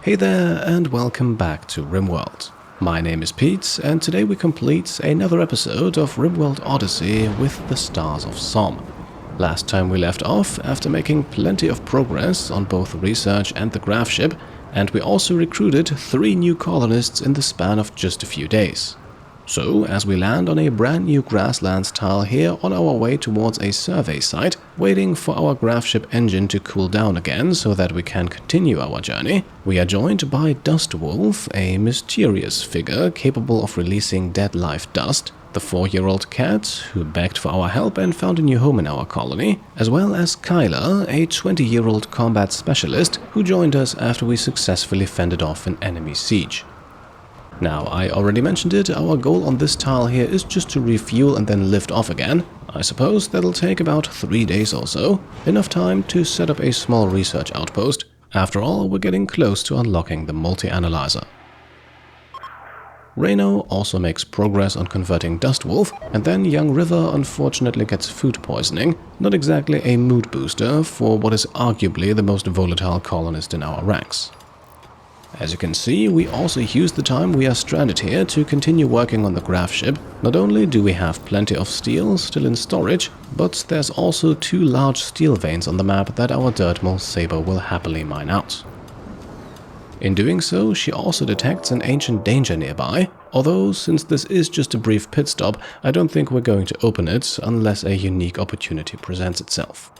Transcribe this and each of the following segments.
Hey there and welcome back to Rimworld. My name is Pete and today we complete another episode of Rimworld Odyssey with the Stars of Som. Last time we left off after making plenty of progress on both research and the gravship, and we also recruited 3 new colonists in the span of just a few days. So, as we land on a brand new Grasslands tile here on our way towards a survey site, waiting for our gravship engine to cool down again so that we can continue our journey, we are joined by Dustwolf, a mysterious figure capable of releasing dead life dust, the 4-year-old cat who begged for our help and found a new home in our colony, as well as Kyla, a 20-year-old combat specialist who joined us after we successfully fended off an enemy siege. Now, I already mentioned it, our goal on this tile here is just to refuel and then lift off again. I suppose that'll take about 3 days or so, enough time to set up a small research outpost. After all, we're getting close to unlocking the multi-analyzer. Reno also makes progress on converting Dustwolf, and then young River unfortunately gets food poisoning, not exactly a mood booster for what is arguably the most volatile colonist in our ranks. As you can see, we also use the time we are stranded here to continue working on the gravship. Not only do we have plenty of steel still in storage, but there's also 2 large steel veins on the map that our Dirtmole Saber will happily mine out. In doing so, she also detects an ancient danger nearby, although since this is just a brief pit stop, I don't think we're going to open it unless a unique opportunity presents itself.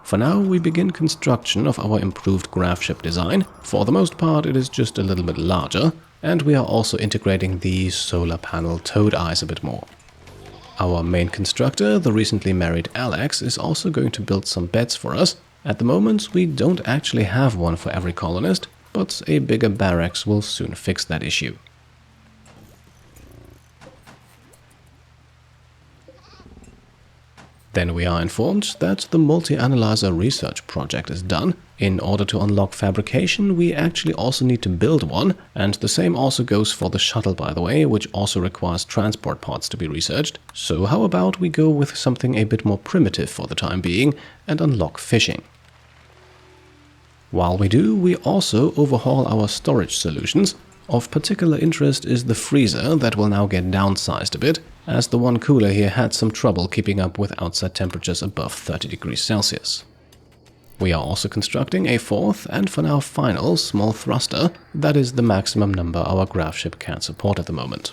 For now, we begin construction of our improved gravship design. For the most part, it is just a little bit larger, and we are also integrating the solar panel toad eyes a bit more. Our main constructor, the recently married Alex, is also going to build some beds for us. At the moment, we don't actually have one for every colonist, but a bigger barracks will soon fix that issue. Then we are informed that the multi-analyzer research project is done. In order to unlock fabrication, we actually also need to build one, and the same also goes for the shuttle, by the way, which also requires transport pods to be researched. So how about we go with something a bit more primitive for the time being and unlock fishing. While we do, we also overhaul our storage solutions. Of particular interest is the freezer that will now get downsized a bit, as the one cooler here had some trouble keeping up with outside temperatures above 30 degrees Celsius. We are also constructing a 4th and for now final small thruster that is the maximum number our gravship can support at the moment.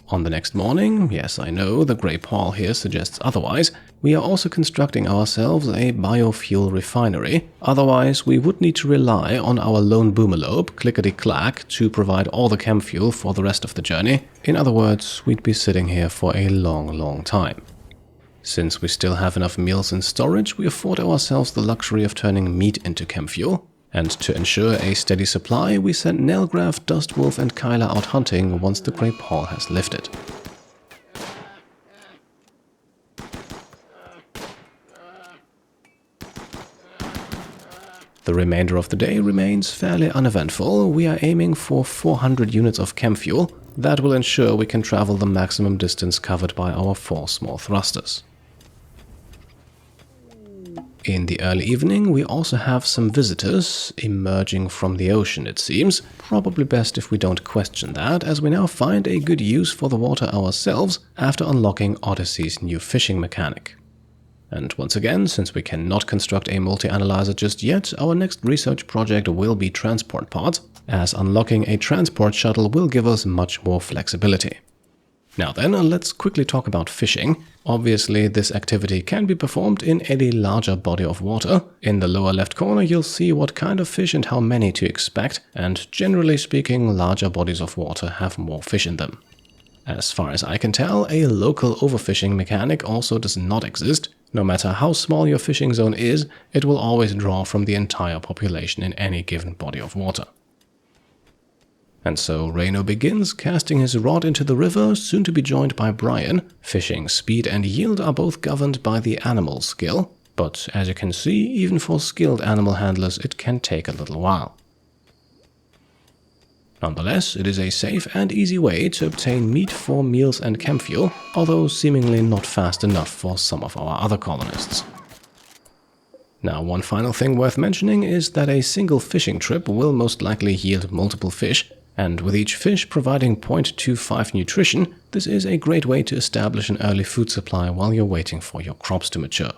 On the next morning, yes I know, the grey pall here suggests otherwise, we are also constructing ourselves a biofuel refinery, otherwise we would need to rely on our lone boomerlope, clickety-clack, to provide all the chem fuel for the rest of the journey. In other words, we'd be sitting here for a long time. Since we still have enough meals in storage, we afford ourselves the luxury of turning meat into chem fuel. And to ensure a steady supply, we send Nelgraf, Dustwolf and Kyla out hunting once the grey pall has lifted. The remainder of the day remains fairly uneventful. We are aiming for 400 units of chem fuel. That will ensure we can travel the maximum distance covered by our 4 small thrusters. In the early evening, we also have some visitors emerging from the ocean, it seems. Probably best if we don't question that, as we now find a good use for the water ourselves after unlocking Odyssey's new fishing mechanic. And once again, since we cannot construct a multi-analyzer just yet, our next research project will be transport pods, as unlocking a transport shuttle will give us much more flexibility. Now then, let's quickly talk about fishing. Obviously, this activity can be performed in any larger body of water. In the lower left corner, you'll see what kind of fish and how many to expect, and generally speaking, larger bodies of water have more fish in them. As far as I can tell, a local overfishing mechanic also does not exist. No matter how small your fishing zone is, it will always draw from the entire population in any given body of water. And so Reno begins casting his rod into the river, soon to be joined by Brian. Fishing speed and yield are both governed by the animal's skill, but as you can see, even for skilled animal handlers it can take a little while. Nonetheless, it is a safe and easy way to obtain meat for meals and chem fuel, although seemingly not fast enough for some of our other colonists. Now, one final thing worth mentioning is that a single fishing trip will most likely yield multiple fish, and with each fish providing 0.25 nutrition, this is a great way to establish an early food supply while you're waiting for your crops to mature.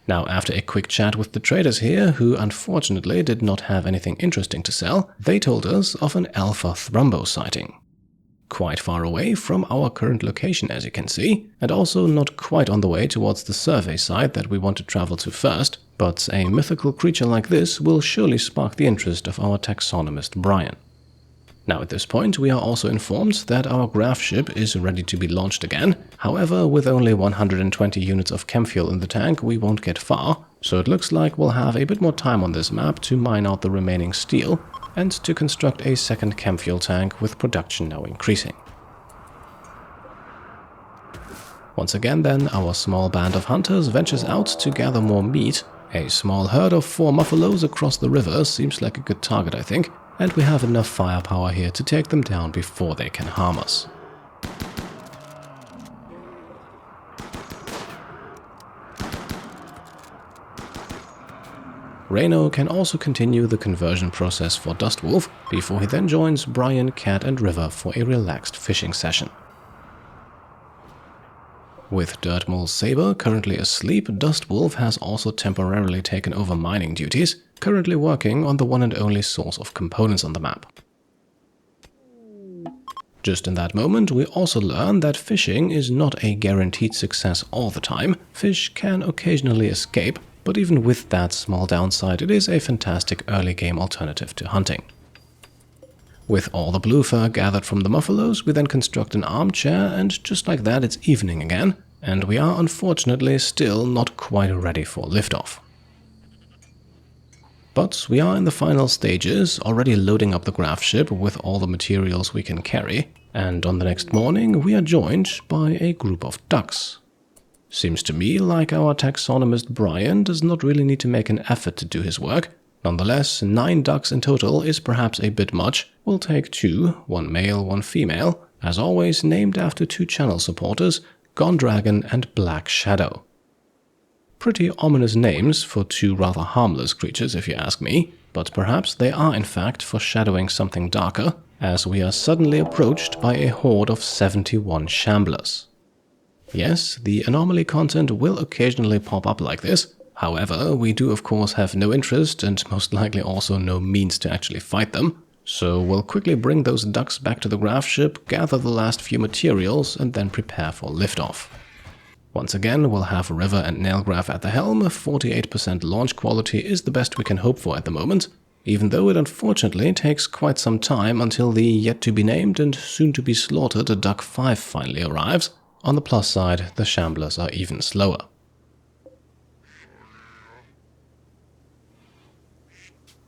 Now, after a quick chat with the traders here, who unfortunately did not have anything interesting to sell, they told us of an alpha thrumbo sighting. Quite far away from our current location, as you can see, and also not quite on the way towards the survey site that we want to travel to first, but a mythical creature like this will surely spark the interest of our taxonomist Brian. Now at this point we are also informed that our gravship is ready to be launched again. However, with only 120 units of chem fuel in the tank we won't get far, so it looks like we'll have a bit more time on this map to mine out the remaining steel and to construct a second chem fuel tank with production now increasing. Once again then, our small band of hunters ventures out to gather more meat. A small herd of 4 muffalos across the river seems like a good target, I think, and we have enough firepower here to take them down before they can harm us. Reno can also continue the conversion process for Dustwolf before he then joins Brian, Cat and River for a relaxed fishing session. With Dirtmole's Saber currently asleep, Dustwolf has also temporarily taken over mining duties, currently working on the one and only source of components on the map. Just in that moment, we also learn that fishing is not a guaranteed success all the time. Fish can occasionally escape, but even with that small downside, it is a fantastic early game alternative to hunting. With all the blue fur gathered from the muffalos, we then construct an armchair, and just like that it's evening again, and we are unfortunately still not quite ready for liftoff. But we are in the final stages, already loading up the gravship with all the materials we can carry, and on the next morning we are joined by a group of ducks. Seems to me like our taxonomist Brian does not really need to make an effort to do his work. Nonetheless, 9 ducks in total is perhaps a bit much. We'll take 2, 1 male, 1 female, as always named after 2 channel supporters, Gondragon and Black Shadow. Pretty ominous names for 2 rather harmless creatures if you ask me, but perhaps they are in fact foreshadowing something darker, as we are suddenly approached by a horde of 71 shamblers. Yes, the anomaly content will occasionally pop up like this. However, we do of course have no interest and most likely also no means to actually fight them, so we'll quickly bring those ducks back to the gravship, gather the last few materials and then prepare for liftoff. Once again, we'll have River and Nailgraph at the helm. 48% launch quality is the best we can hope for at the moment, even though it unfortunately takes quite some time until the yet-to-be-named and soon-to-be-slaughtered Duck 5 finally arrives. On the plus side, the Shamblers are even slower.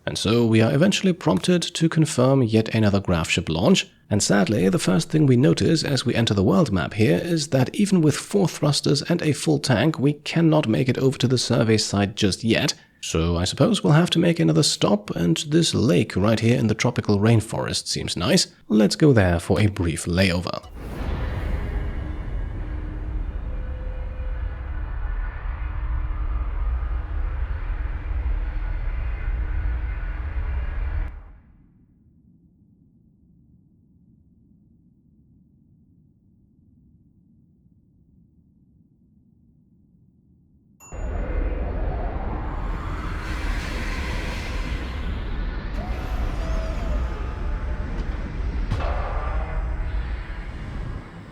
And so we are eventually prompted to confirm yet another gravship launch, and sadly the first thing we notice as we enter the world map here is that even with 4 thrusters and a full tank we cannot make it over to the survey site just yet, so I suppose we'll have to make another stop, and this lake right here in the tropical rainforest seems nice. Let's go there for a brief layover.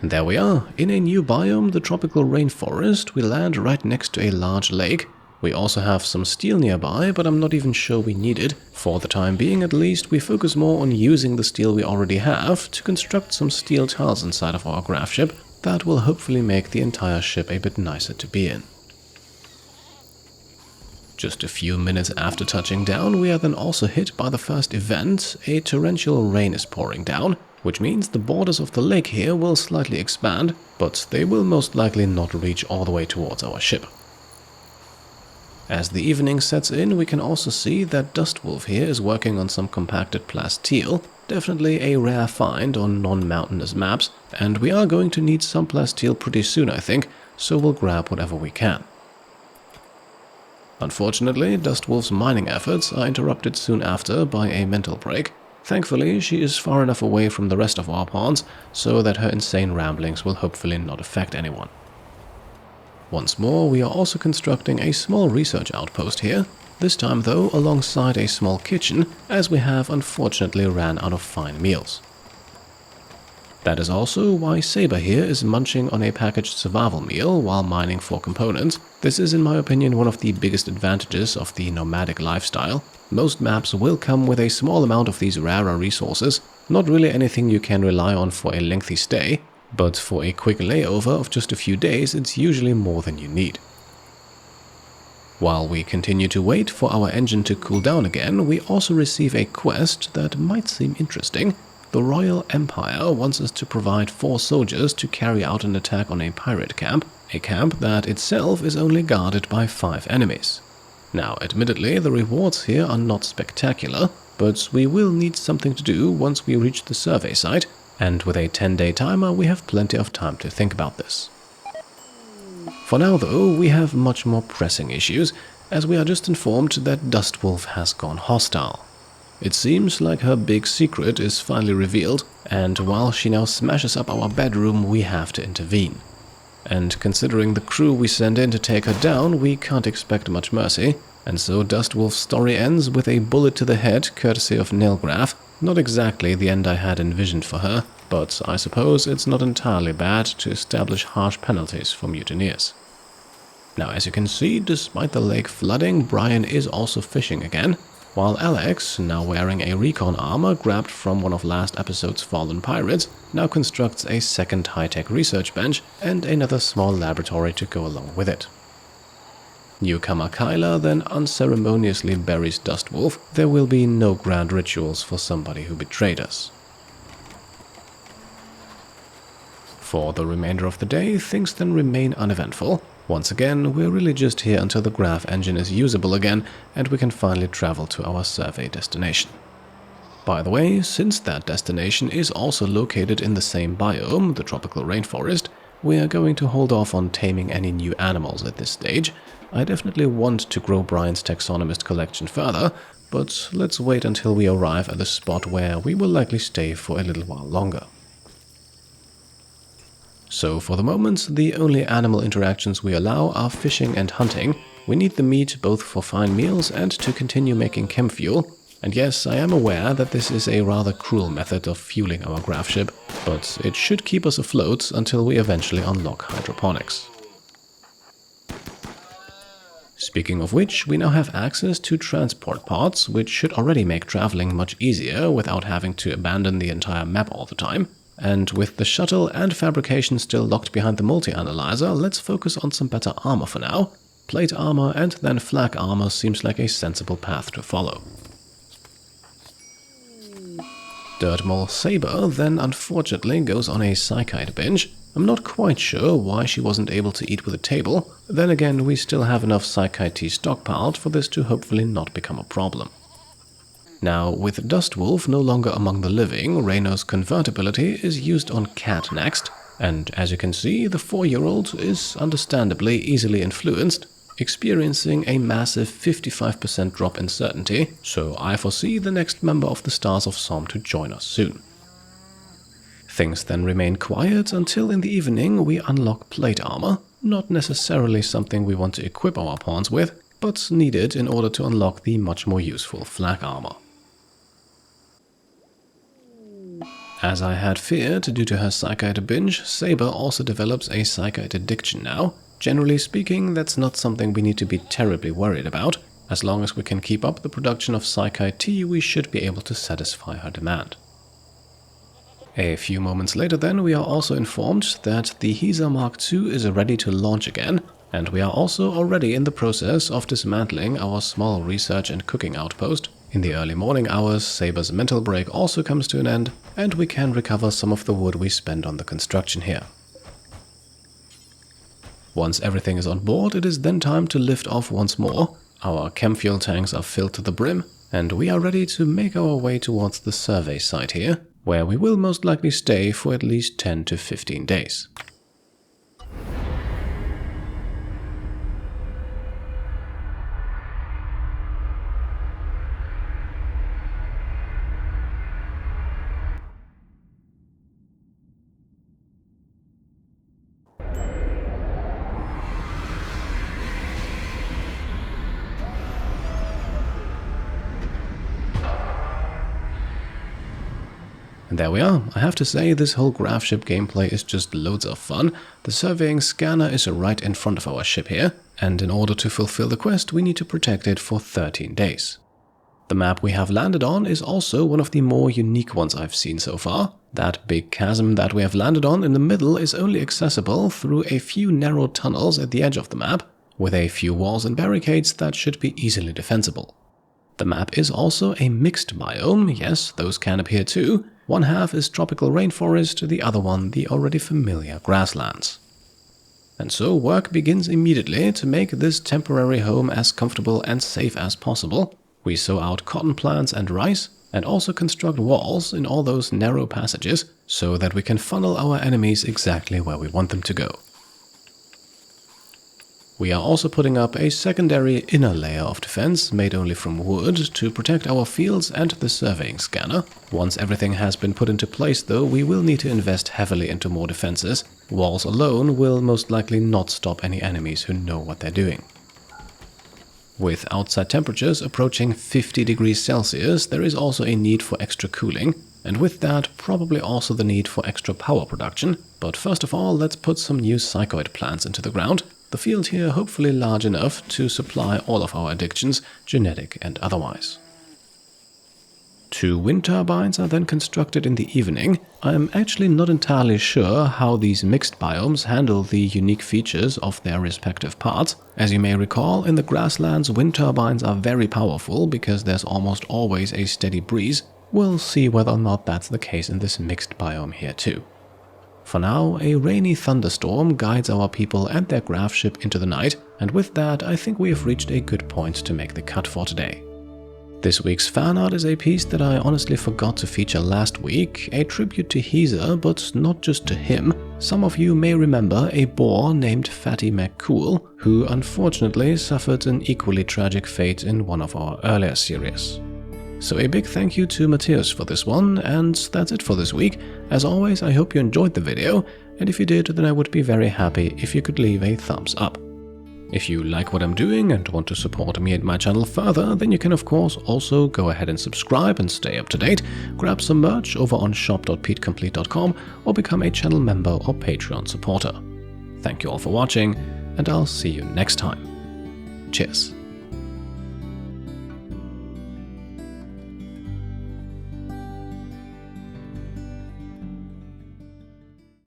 There we are, in a new biome, the tropical rainforest. We land right next to a large lake. We also have some steel nearby, but I'm not even sure we need it. For the time being at least, we focus more on using the steel we already have to construct some steel tiles inside of our gravship. That will hopefully make the entire ship a bit nicer to be in. Just a few minutes after touching down, we are then also hit by the first event. A torrential rain is pouring down, which means the borders of the lake here will slightly expand, but they will most likely not reach all the way towards our ship. As the evening sets in, we can also see that Dustwolf here is working on some compacted plasteel, definitely a rare find on non-mountainous maps, and we are going to need some plasteel pretty soon I think, so we'll grab whatever we can. Unfortunately, Dustwolf's mining efforts are interrupted soon after by a mental break. Thankfully, she is far enough away from the rest of our pawns so that her insane ramblings will hopefully not affect anyone. Once more, we are also constructing a small research outpost here, this time though alongside a small kitchen, as we have unfortunately ran out of fine meals. That is also why Saber here is munching on a packaged survival meal while mining for components. This is in my opinion one of the biggest advantages of the nomadic lifestyle. Most maps will come with a small amount of these rarer resources, not really anything you can rely on for a lengthy stay, but for a quick layover of just a few days it's usually more than you need. While we continue to wait for our engine to cool down again, we also receive a quest that might seem interesting. The Royal Empire wants us to provide 4 soldiers to carry out an attack on a pirate camp, a camp that itself is only guarded by 5 enemies. Now, admittedly, the rewards here are not spectacular, but we will need something to do once we reach the survey site, and with a 10-day timer we have plenty of time to think about this. For now though, we have much more pressing issues, as we are just informed that Dustwolf has gone hostile. It seems like her big secret is finally revealed, and while she now smashes up our bedroom, we have to intervene. And considering the crew we send in to take her down, we can't expect much mercy, and so Dustwolf's story ends with a bullet to the head courtesy of Nailgraph. Not exactly the end I had envisioned for her, but I suppose it's not entirely bad to establish harsh penalties for mutineers. Now, as you can see, despite the lake flooding, Brian is also fishing again, while Alex, now wearing a recon armor grabbed from one of last episode's fallen pirates, now constructs a second high-tech research bench and another small laboratory to go along with it. Newcomer Kyla then unceremoniously buries Dustwolf. There will be no grand rituals for somebody who betrayed us. For the remainder of the day, things then remain uneventful. Once again, we're really just here until the graph engine is usable again and we can finally travel to our survey destination. By the way, since that destination is also located in the same biome, the tropical rainforest, we are going to hold off on taming any new animals at this stage. I definitely want to grow Brian's taxonomist collection further, but let's wait until we arrive at the spot where we will likely stay for a little while longer. So for the moment, the only animal interactions we allow are fishing and hunting. We need the meat both for fine meals and to continue making chem fuel. And yes, I am aware that this is a rather cruel method of fueling our gravship, but it should keep us afloat until we eventually unlock hydroponics. Speaking of which, we now have access to transport pods, which should already make traveling much easier without having to abandon the entire map all the time. And with the shuttle and fabrication still locked behind the multi-analyzer, let's focus on some better armor for now. Plate armor and then flak armor seems like a sensible path to follow. Dirtmole Saber then unfortunately goes on a psychite binge. I'm not quite sure why she wasn't able to eat with a table. Then again, we still have enough psychite tea stockpiled for this to hopefully not become a problem. Now, with Dustwolf no longer among the living, Reno's convertibility is used on Cat next, and as you can see, the 4-year-old is understandably easily influenced, experiencing a massive 55% drop in certainty, so I foresee the next member of the Stars of Som to join us soon. Things then remain quiet until in the evening we unlock plate armor, not necessarily something we want to equip our pawns with, but needed in order to unlock the much more useful flak armor. As I had feared, due to her psychite binge, Saber also develops a psychite addiction now. Generally speaking, that's not something we need to be terribly worried about. As long as we can keep up the production of psychite tea, we should be able to satisfy her demand. A few moments later then, we are also informed that the Hisa Mark II is ready to launch again, and we are also already in the process of dismantling our small research and cooking outpost. In the early morning hours, Saber's mental break also comes to an end, and we can recover some of the wood we spent on the construction here. Once everything is on board, it is then time to lift off once more. Our chem fuel tanks are filled to the brim, and we are ready to make our way towards the survey site here, where we will most likely stay for at least 10 to 15 days. And there we are. I have to say, this whole gravship gameplay is just loads of fun. The surveying scanner is right in front of our ship here, and in order to fulfill the quest, we need to protect it for 13 days. The map we have landed on is also one of the more unique ones I've seen so far. That big chasm that we have landed on in the middle is only accessible through a few narrow tunnels at the edge of the map, with a few walls and barricades that should be easily defensible. The map is also a mixed biome, yes, those can appear too. One half is tropical rainforest, the other one the already familiar grasslands. And so work begins immediately to make this temporary home as comfortable and safe as possible. We sow out cotton plants and rice, and also construct walls in all those narrow passages, so that we can funnel our enemies exactly where we want them to go. We are also putting up a secondary inner layer of defense made only from wood to protect our fields and the surveying scanner. Once everything has been put into place though, we will need to invest heavily into more defenses. Walls alone will most likely not stop any enemies who know what they're doing. With outside temperatures approaching 50 degrees Celsius, there is also a need for extra cooling, and with that probably also the need for extra power production. But first of all, let's put some new psychoid plants into the ground. The field here hopefully large enough to supply all of our addictions, genetic and otherwise. 2 wind turbines are then constructed in the evening. I am actually not entirely sure how these mixed biomes handle the unique features of their respective parts. As you may recall, in the grasslands, wind turbines are very powerful because there's almost always a steady breeze. We'll see whether or not that's the case in this mixed biome here too. For now, a rainy thunderstorm guides our people and their gravship into the night, and with that I think we have reached a good point to make the cut for today. This week's fan art is a piece that I honestly forgot to feature last week, a tribute to Heezer, but not just to him. Some of you may remember a boar named Fatty McCool, who unfortunately suffered an equally tragic fate in one of our earlier series. So a big thank you to Matthias for this one, and that's it for this week. As always, I hope you enjoyed the video, and if you did, then I would be very happy if you could leave a thumbs up. If you like what I'm doing and want to support me and my channel further, then you can of course also go ahead and subscribe and stay up to date, grab some merch over on shop.petecomplete.com, or become a channel member or Patreon supporter. Thank you all for watching, and I'll see you next time. Cheers.